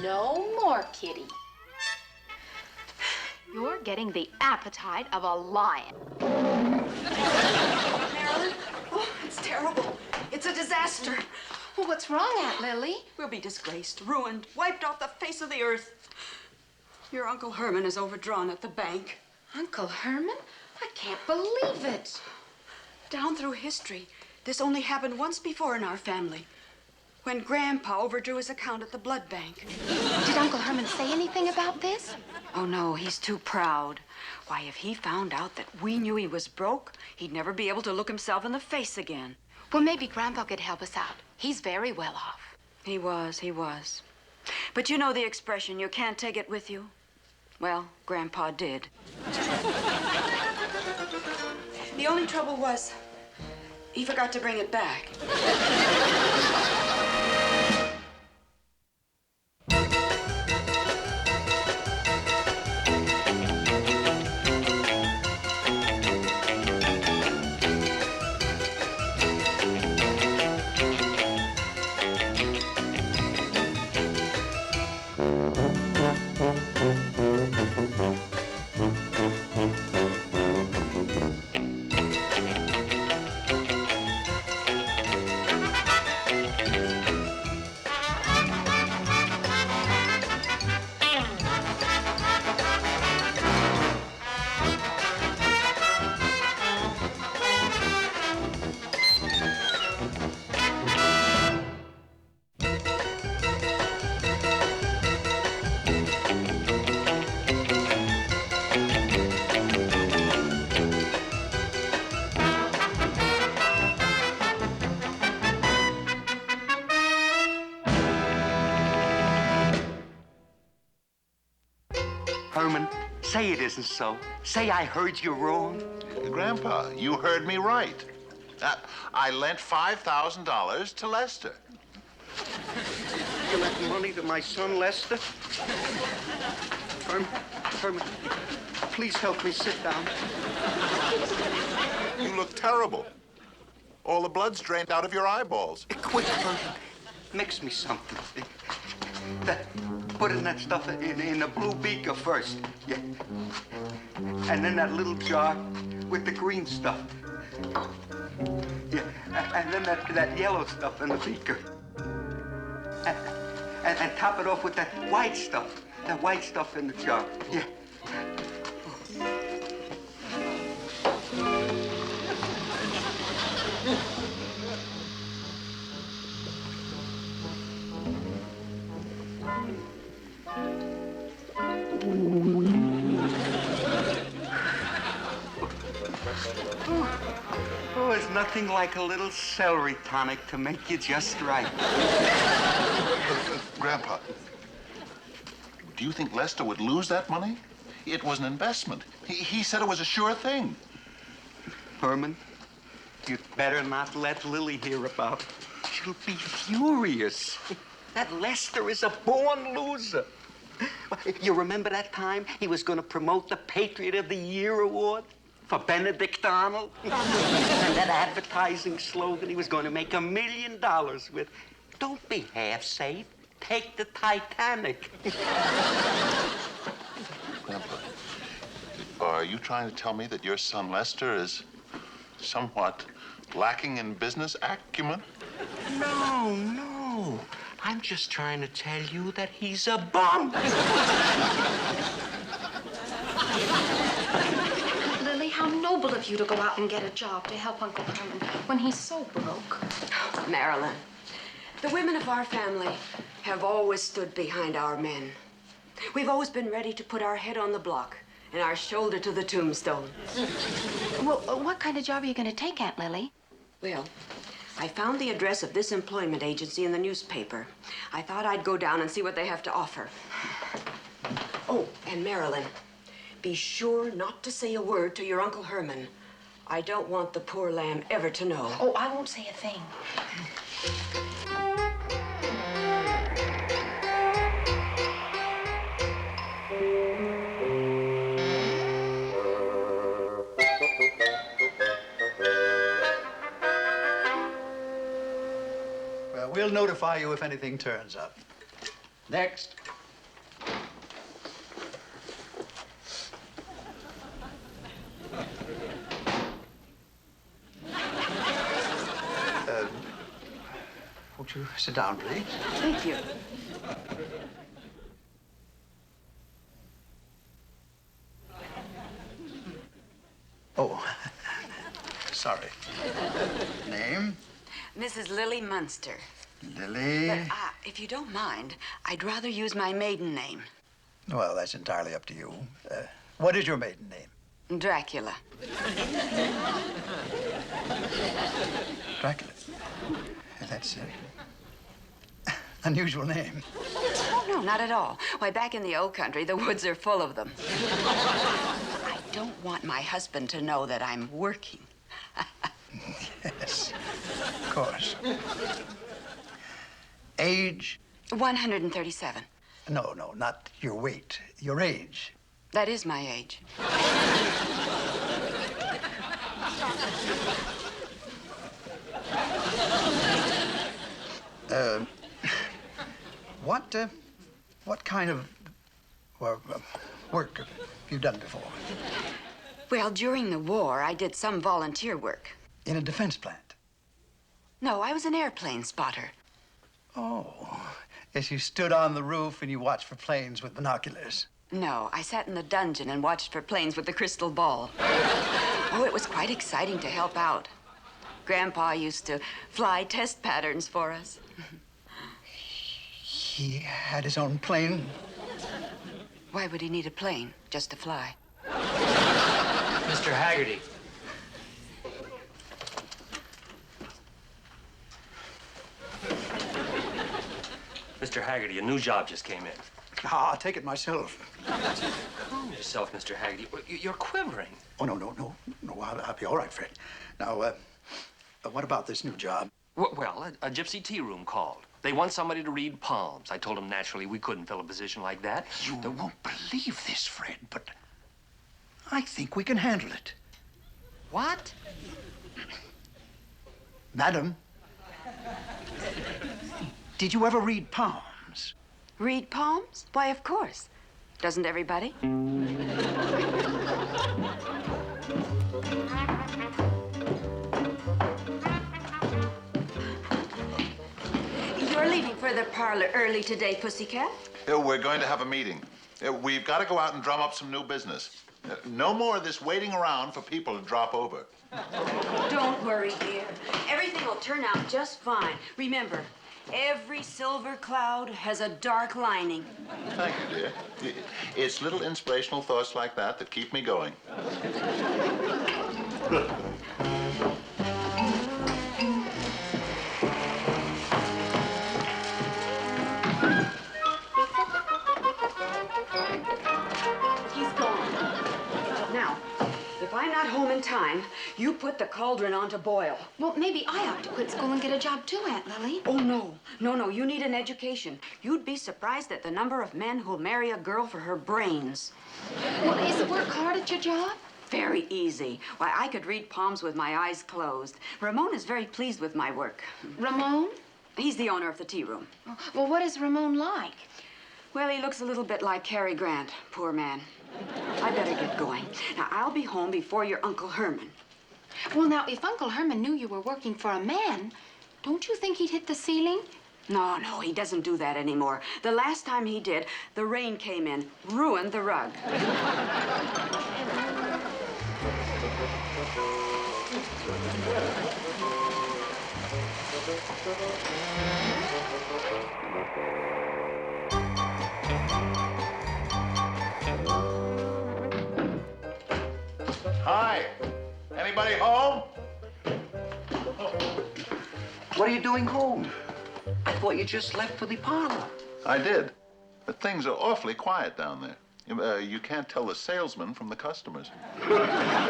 No more, Kitty. You're getting the appetite of a lion. Marilyn? Oh, it's terrible. It's a disaster. Well, what's wrong, Aunt Lily? We'll be disgraced, ruined, wiped off the face of the earth. Your Uncle Herman is overdrawn at the bank. Uncle Herman? I can't believe it. Down through history, this only happened once before in our family, when Grandpa overdrew his account at the blood bank. Did Uncle Herman say anything about this? Oh, no, he's too proud. Why, if he found out that we knew he was broke, he'd never be able to look himself in the face again. Well, maybe Grandpa could help us out. He's very well off. He was. But you know the expression, you can't take it with you? Well, Grandpa did. The only trouble was, he forgot to bring it back. Herman, say it isn't so. Say I heard you wrong. Grandpa, you heard me right. I lent $5,000 to Lester. You lent money to my son, Lester? Herman, please help me sit down. You look terrible. All the blood's drained out of your eyeballs. Quick, Herman. Mix me something. Put in that stuff in the blue beaker first. Yeah. And then that little jar with the green stuff. Yeah. And then that yellow stuff in the beaker. And top it off with that white stuff. That white stuff in the jar. Yeah. Oh, it's nothing like a little celery tonic to make you just right. Grandpa, do you think Lester would lose that money? It was an investment. He said it was a sure thing. Herman, you'd better not let Lily hear about it. She'll be furious. That Lester is a born loser. You remember that time he was going to promote the Patriot of the Year award for Benedict Arnold? And that advertising slogan he was going to make $1 million with. Don't be half safe. Take the Titanic. Grandpa, are you trying to tell me that your son Lester is somewhat lacking in business acumen? No. I'm just trying to tell you that he's a bum. Lily, how noble of you to go out and get a job to help Uncle Herman when he's so broke. Marilyn, the women of our family have always stood behind our men. We've always been ready to put our head on the block and our shoulder to the tombstone. Well, what kind of job are you going to take, Aunt Lily? Well, I found the address of this employment agency in the newspaper. I thought I'd go down and see what they have to offer. Oh, and Marilyn, be sure not to say a word to your Uncle Herman. I don't want the poor lamb ever to know. Oh, I won't say a thing. We'll notify you if anything turns up. Next. Won't you sit down, please? Thank you. Oh, sorry. Name? Mrs. Lily Munster. Lily. But, if you don't mind, I'd rather use my maiden name. Well, that's entirely up to you. What is your maiden name? Dracula. Dracula. That's unusual name. Oh, no, not at all. Why, back in the old country, the woods are full of them. I don't want my husband to know that I'm working. Yes, of course. Age? 137. No, not your weight. Your age. That is my age. What kind of work have you done before? Well, during the war, I did some volunteer work. In a defense plant? No, I was an airplane spotter. Oh, yes, you stood on the roof and you watched for planes with binoculars. No, I sat in the dungeon and watched for planes with the crystal ball. Oh, it was quite exciting to help out. Grandpa used to fly test patterns for us. He had his own plane? Why would he need a plane just to fly? Mr. Haggerty. Mr. Haggerty, a new job just came in. I'll take it myself. Calm yourself, Mr. Haggerty. You're quivering. Oh, no, I'll be all right, Fred. Now, what about this new job? Well, a gypsy tea room called. They want somebody to read palms. I told them naturally we couldn't fill a position like that. You won't believe this, Fred, but I think we can handle it. What? Madam, did you ever read palms? Read palms? Why, of course. Doesn't everybody? You're leaving for the parlor early today, Pussycat? We're going to have a meeting. We've got to go out and drum up some new business. No more of this waiting around for people to drop over. Don't worry, dear. Everything will turn out just fine. Remember, every silver cloud has a dark lining. Thank you, dear. It's little inspirational thoughts like that that keep me going. He's gone. Now, if I'm not home in time, you put the cauldron on to boil. Well, maybe I ought to quit school and get a job too, Aunt Lily. Oh, no. You need an education. You'd be surprised at the number of men who'll marry a girl for her brains. Well, is the work hard at your job? Very easy. Why, I could read palms with my eyes closed. Ramon is very pleased with my work. Ramon? He's the owner of the tea room. Well, what is Ramon like? Well, he looks a little bit like Cary Grant, poor man. I better get going. Now, I'll be home before your Uncle Herman. Well, now, if Uncle Herman knew you were working for a man, don't you think he'd hit the ceiling? No, he doesn't do that anymore. The last time he did, the rain came in, ruined the rug. Hi. Anybody home? What are you doing home? I thought you just left for the parlor. I did. But things are awfully quiet down there. You can't tell the salesman from the customers.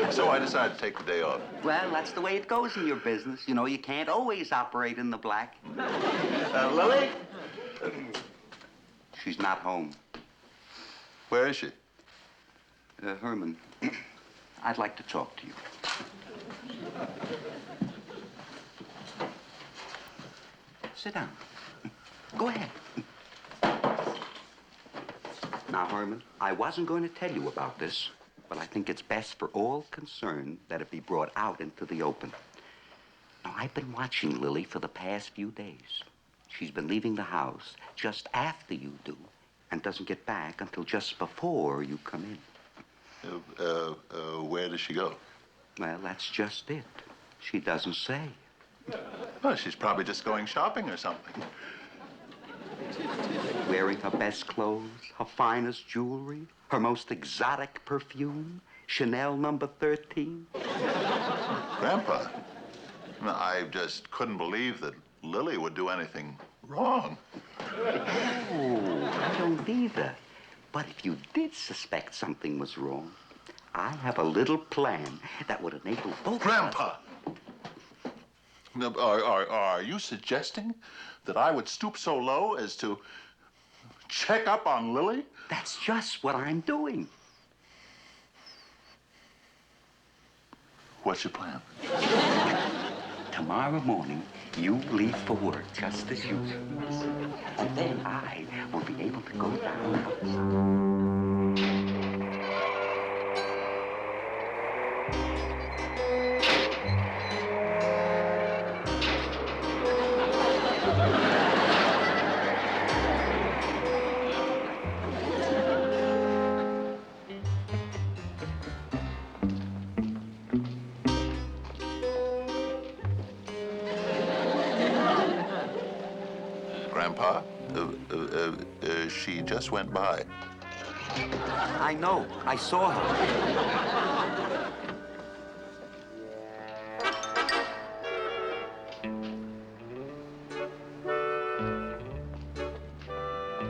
So I decided to take the day off. Well, that's the way it goes in your business. You know, you can't always operate in the black. Lily? She's not home. Where is she? Herman, I'd like to talk to you. Sit down. Go ahead. Now, Herman, I wasn't going to tell you about this, But I think it's best for all concerned that it be brought out into the open. Now, I've been watching Lily for the past few days. She's been leaving the house just after you do and doesn't get back until just before you come in. Where does she go? Well, that's just it. She doesn't say. Well, she's probably just going shopping or something. Wearing her best clothes, her finest jewelry, her most exotic perfume, Chanel number 13. Grandpa, I just couldn't believe that Lily would do anything wrong. Oh, I don't either. But if you did suspect something was wrong, I have a little plan that would enable both Grandpa! of us. Now, are you suggesting that I would stoop so low as to check up on Lily? That's just what I'm doing. What's your plan? Tomorrow morning, you leave for work just as usual. And then I will be able to go down outside. Grandpa, she just went by. I know. I saw her.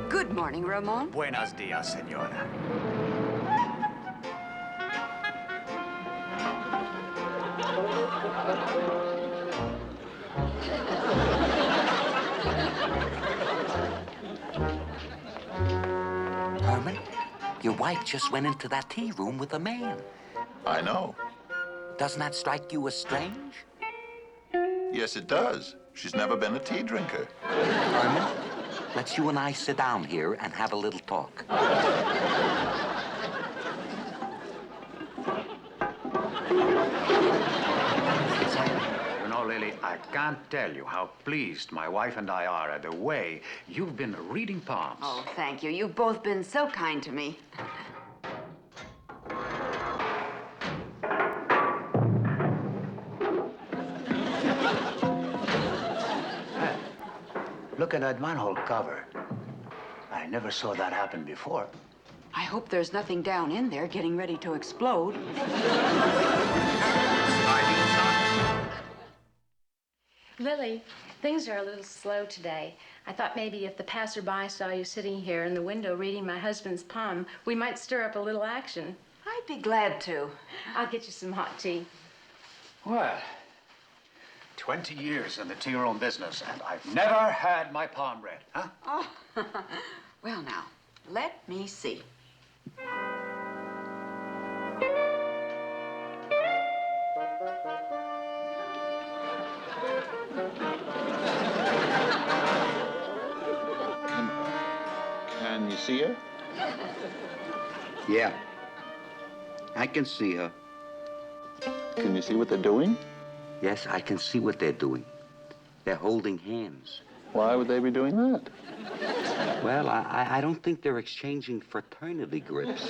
Good morning, Ramon. Buenos dias, senora. Herman, your wife just went into that tea room with a man. I know. Doesn't that strike you as strange? Yes, it does. She's never been a tea drinker. Herman, let's you and I sit down here and have a little talk. You know, Lily, I can't tell you how pleased my wife and I are at the way you've been reading palms. Oh, thank you. You've both been so kind to me. Look at that manhole cover. I never saw that happen before. I hope there's nothing down in there getting ready to explode. Lily, things are a little slow today. I thought maybe if the passerby saw you sitting here in the window reading my husband's palm, we might stir up a little action. I'd be glad to. I'll get you some hot tea. Well, 20 years in the tea room business, and I've never had my palm read, huh? Oh, well now, let me see. Can you see her? Yeah. I can see her. Can you see what they're doing? Yes, I can see what they're doing. They're holding hands. Why would they be doing that? Well, I don't think they're exchanging fraternity grips.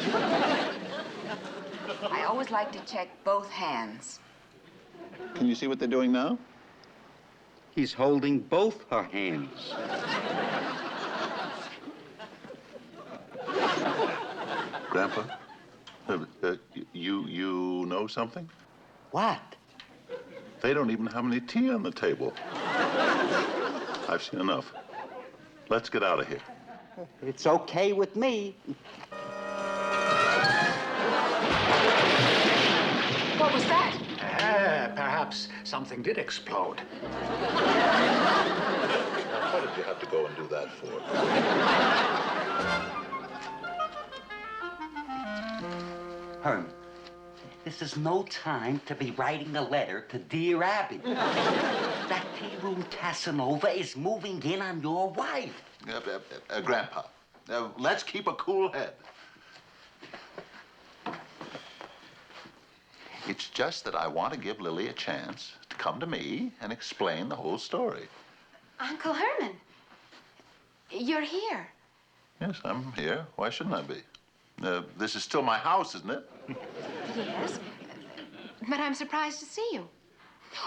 I always like to check both hands. Can you see what they're doing now? He's holding both her hands. Grandpa, you know something? What? They don't even have any tea on the table. I've seen enough. Let's get out of here. It's okay with me. What was that? Perhaps something did explode. What did you have to go and do that for? Herman, this is no time to be writing a letter to Dear Abby. That tea room Casanova is moving in on your wife. Grandpa, let's keep a cool head. It's just that I want to give Lily a chance to come to me and explain the whole story. Uncle Herman, you're here. Yes, I'm here. Why shouldn't I be? This is still my house, isn't it? Yes, but I'm surprised to see you.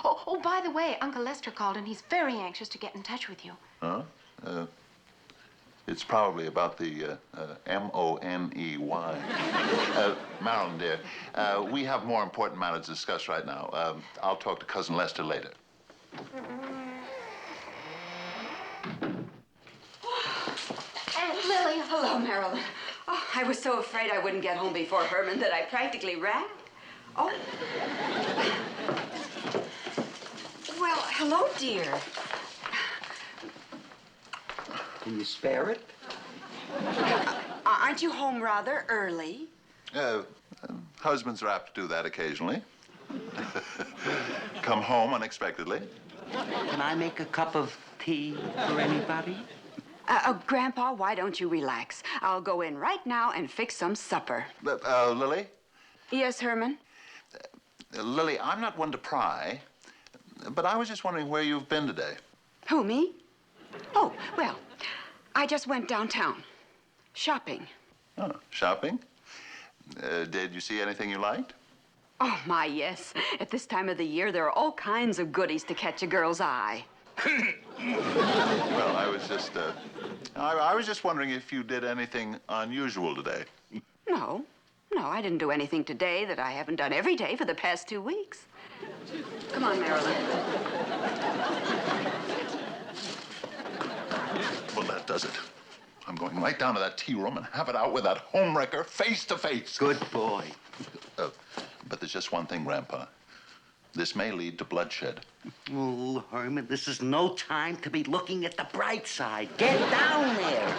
Oh, by the way, Uncle Lester called and he's very anxious to get in touch with you. Huh? It's probably about the M-O-N-E-Y. Marilyn, dear, we have more important matters to discuss right now. I'll talk to Cousin Lester later. Aunt Lily. Hello, Marilyn. Oh, I was so afraid I wouldn't get home before Herman that I practically ran. Oh. Well, hello, dear. Can you spare it? Aren't you home rather early? Husbands are apt to do that occasionally. Come home unexpectedly. Can I make a cup of tea for anybody? Grandpa, why don't you relax? I'll go in right now and fix some supper. Lily? Yes, Herman? Lily, I'm not one to pry, but I was just wondering where you've been today. Who, me? Oh, well, I just went downtown. Shopping. Oh, shopping? Did you see anything you liked? Oh, my, yes. At this time of the year, there are all kinds of goodies to catch a girl's eye. Well, I was just wondering if you did anything unusual today. No, I didn't do anything today that I haven't done every day for the past 2 weeks. Come on, Marilyn. Well, that does it. I'm going right down to that tea room and have it out with that homewrecker face to face. Good boy. But there's just one thing, Grandpa. This may lead to bloodshed. Oh, Herman, this is no time to be looking at the bright side. Get down there.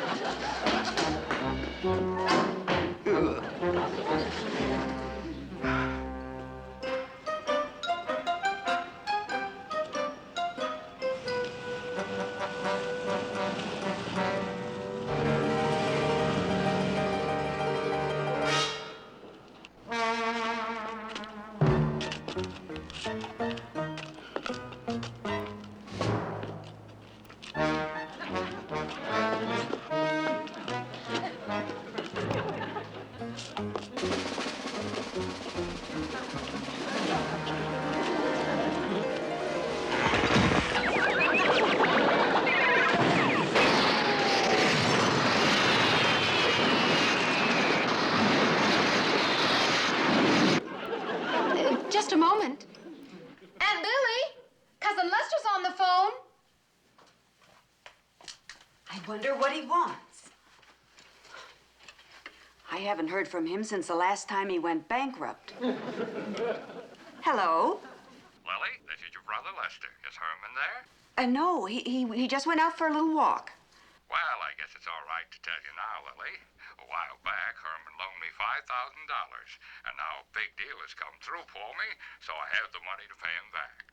Just a moment. Aunt Lily, Cousin Lester's on the phone. I wonder what he wants. I haven't heard from him since the last time he went bankrupt. Hello? Lily, this is your brother Lester. Is Herman there? No, he just went out for a little walk. Well, I guess it's all right to tell you now, Lily. A while back, Herman loaned me $5,000, and now a big deal has come through for me, so I have the money to pay him back.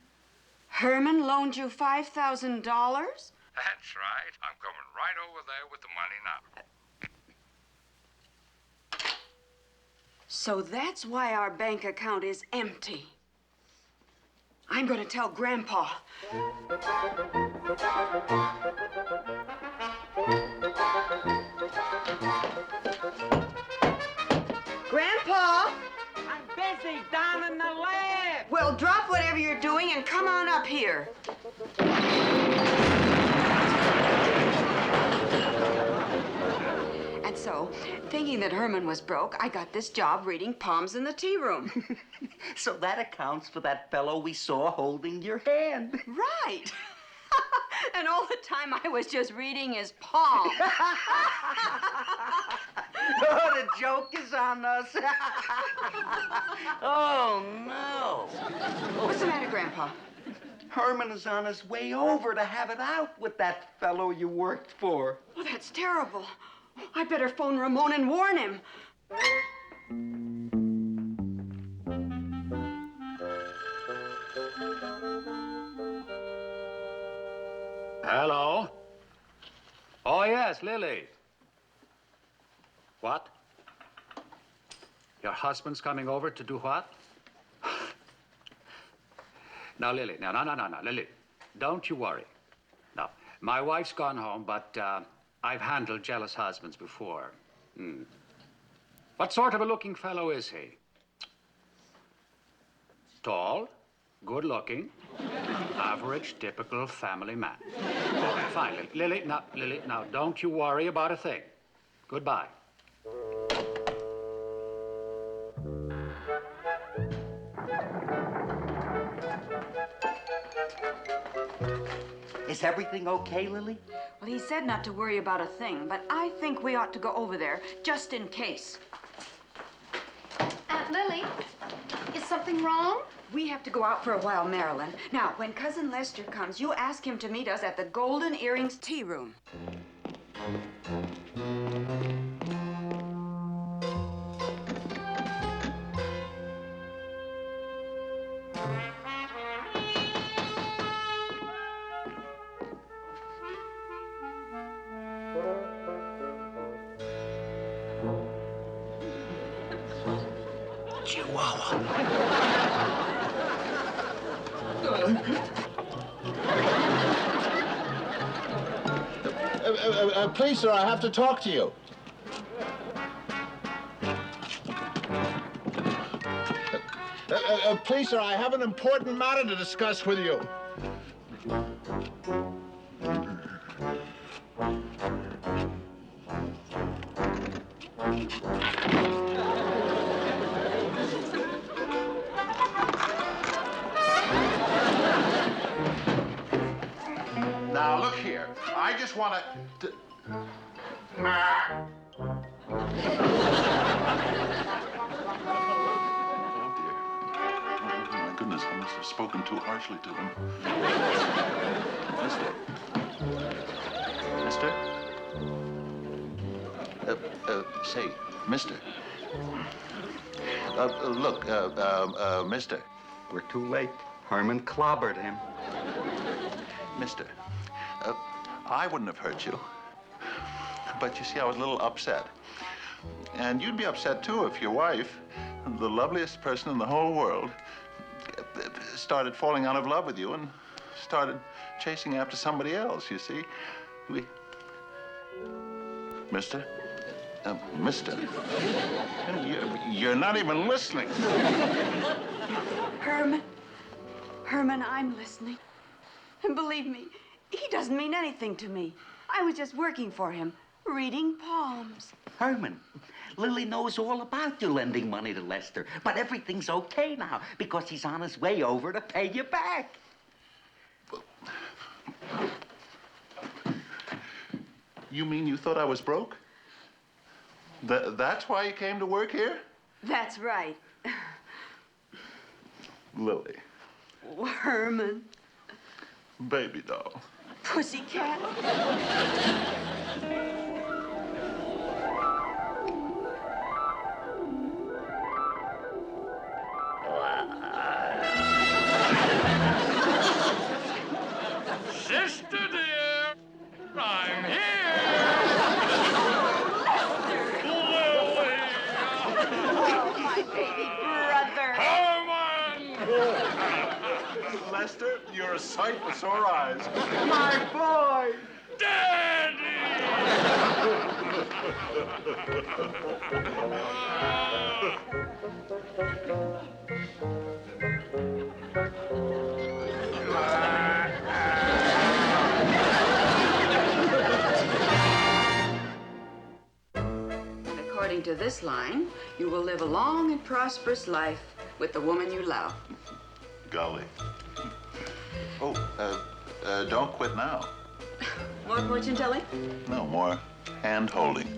Herman loaned you $5,000? That's right. I'm coming right over there with the money now. So that's why our bank account is empty. I'm going to tell Grandpa. Grandpa! I'm busy down in the lab. Well, drop whatever you're doing and come on up here. And so, thinking that Herman was broke, I got this job reading palms in the tea room. So that accounts for that fellow we saw holding your hand. Right. And all the time I was just reading his palm. Oh, the joke is on us. Oh, no. What's the matter, Grandpa? Herman is on his way over to have it out with that fellow you worked for. Oh, that's terrible. I better phone Ramon and warn him. Hello? Oh, yes, Lily. What? Your husband's coming over to do what? Now, Lily, no, Lily, don't you worry. Now, my wife's gone home, but I've handled jealous husbands before. What sort of a looking fellow is he? Tall, good-looking, average, typical family man. Okay, fine, Lily, now, don't you worry about a thing. Goodbye. Is everything okay, Lily? Well, he said not to worry about a thing, but I think we ought to go over there just in case. Aunt Lily, is something wrong? We have to go out for a while, Marilyn. Now, when Cousin Lester comes, you ask him to meet us at the Golden Earrings Tea Room. Please, sir, I have to talk to you. Please, sir, I have an important matter to discuss with you. Now, look here. I just want to... Oh, dear. Oh, my goodness, I must have spoken too harshly to him. Mister? Say, mister. Look, mister. We're too late. Herman clobbered him. Mister, I wouldn't have hurt you. But you see, I was a little upset. And you'd be upset, too, if your wife, the loveliest person in the whole world, started falling out of love with you and started chasing after somebody else, you see. Mister? Mister? You're not even listening. Herman, I'm listening. And believe me, he doesn't mean anything to me. I was just working for him, reading palms. Herman, Lily knows all about you lending money to Lester, but everything's okay now because he's on his way over to pay you back. You mean you thought I was broke? That's why you came to work here? That's right. Lily. Oh, Herman. Baby doll. Pussycat. Sister dear, I'm here. Lily. Oh, my baby brother. Herman. Lester, you're a sight for sore eyes. My boy! According to this line, you will live a long and prosperous life with the woman you love. Golly. Oh, don't quit now. More fortune telling? No, more hand-holding.